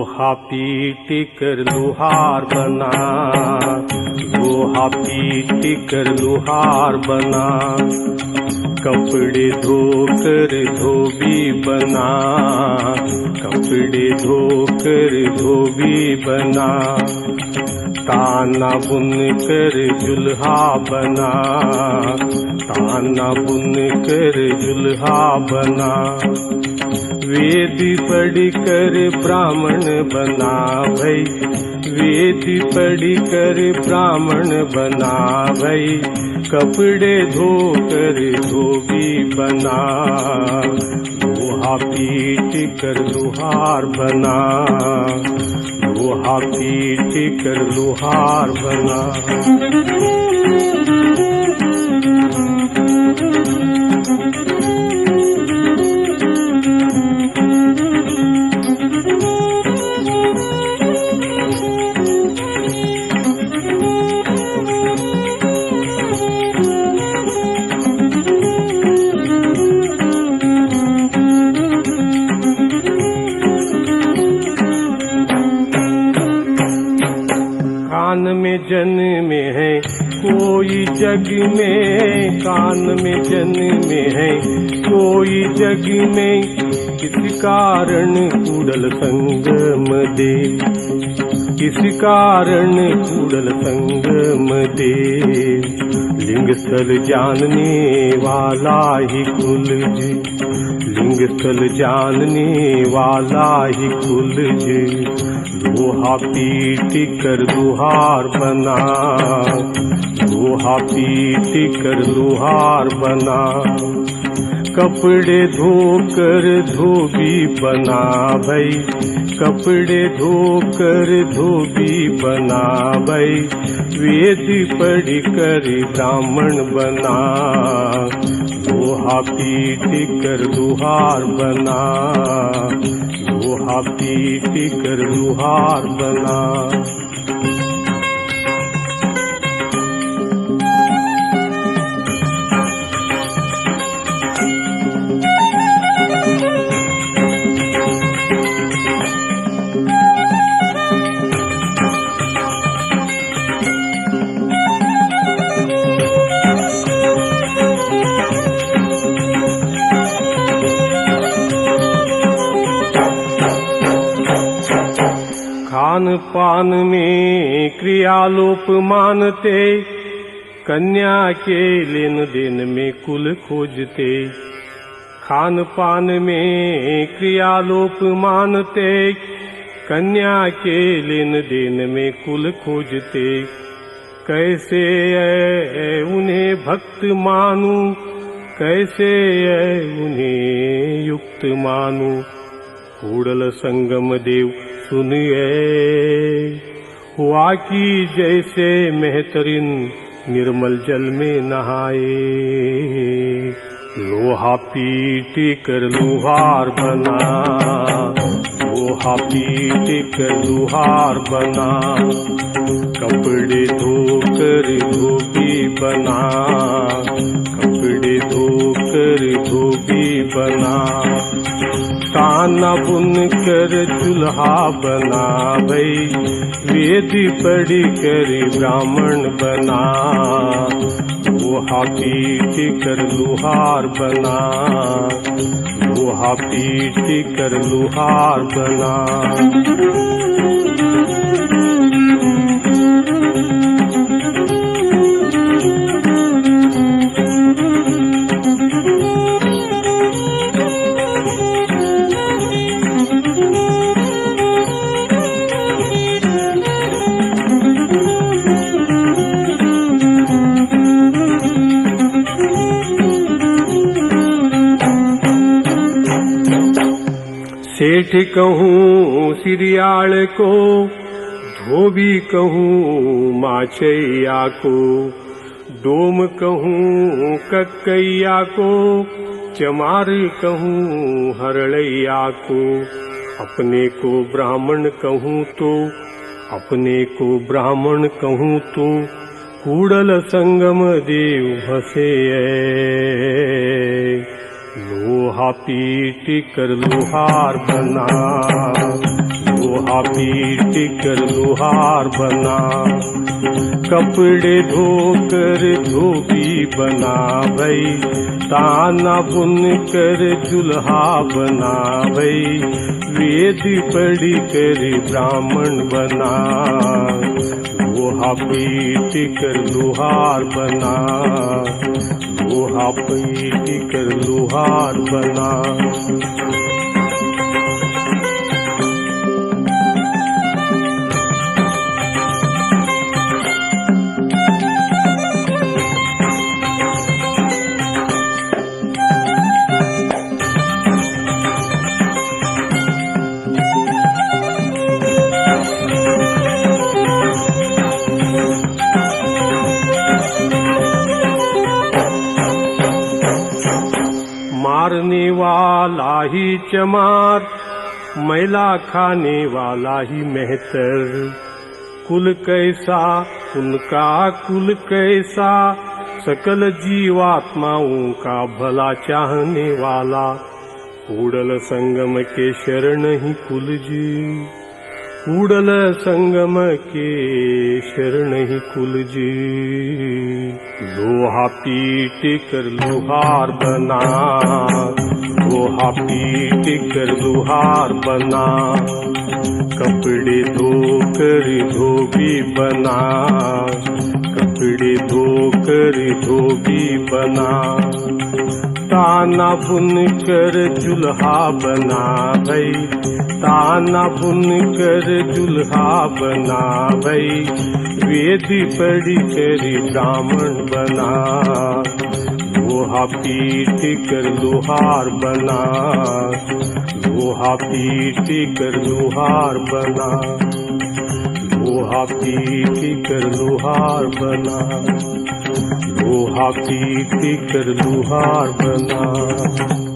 लोहा पीट कर लोहार बना, लोहा पीट कर लोहार बना, कपड़े धोकर धोबी बना, कपड़े धोकर धोबी बना, ताना बुन कर जुल्हा बना, ताना बुन कर जुल्हा बना, वेद पढ़ कर ब्राह्मण बना भई, वेद पढ़ कर ब्राह्मण बना भई, कपड़े धोकर धोबी बना, लोहा पीट कर लोहार बना, लोहा पीट कर लोहार बना। कान में जन्म है कोई जग में, कान में जन्म है कोई जग में, किस कारण कूड़ल संगम दे, किस कारण कूड़ल संगम दे, लिंग स्थल जानने वाला ही कुल जी, लिंग स्थल जानने वाला ही कुल जी, लोहा पीट कर लोहार बना, लोहा पीट कर लोहार बना, कपड़े धोकर धोबी बना भई, कपड़े धोकर धोबी बना भई, वेद पढ़ कर ब्राह्मण बना, लोहा पीट कर लोहार बना, लोहा पीट कर लोहार बना। खान पान में क्रियालोप मानते, कन्या के लेन देन में कुल खोजते, खान पान में क्रियालोप मानते, कन्या के लेन देन में कुल खोजते, कैसे उन्हें भक्त मानूं, कैसे उन्हें युक्त मानूं, कूड़ल संगम देव सुनिए, हुआ कि जैसे मेहतरीन निर्मल जल में नहाए, लोहा पीट कर लोहार बना, लोहा पीट कर लोहार बना, कपड़े धोकर धोबी बना, कपड़े धोकर धोबी बना, ताना बुन कर चूल्हा बना भई, वेद पढ़ कर ब्राह्मण बना, लोहा पीट कर लोहार बना, लोहा पीट कर लोहार बना। सेठ कहूँ सिरियाल को, धोबी कहूँ माचैया को, डोम कहूँ कक्कैया को, चमार कहूँ हरड़ैया को, अपने को ब्राह्मण कहूँ तो, अपने को ब्राह्मण कहूँ तो, कूड़ल संगम देव हसे, लोहा पीट कर लोहार बना, लोहा पीट कर लोहार बना, कपड़े धोकर धोबी बना भई, ताना बुन कर जुल्हा बना भई, वेद पढ़ कर ब्राह्मण बना, लोहा पीट कर लोहार बना, लोहा पीट कर लोहार बना। मारने वाला ही चमार, मैला खाने वाला ही मेहतर, कुल कैसा उनका कुल कैसा, सकल जीवात्माओं का भला चाहने वाला, कूड़ल संगम के शरण ही कुल जी, कूड़ल संगम के शरण ही कुल जी। लोहा पीट कर लोहार बना, लोहा पीट कर लोहार बना, कपड़े धोकर धोबी बना, कपड़े धोकर धोबी बना, ताना बुन कर जुल्हा बना भई, ताना बुन कर जुल्हा बना भई, वेद पढ़ कर ब्राह्मण बना, लोहा पीट कर लोहार बना, लोहा पीट कर लोहार बना, लोहा पीट कर लोहार बना, लोहा पीट कर लोहार बना।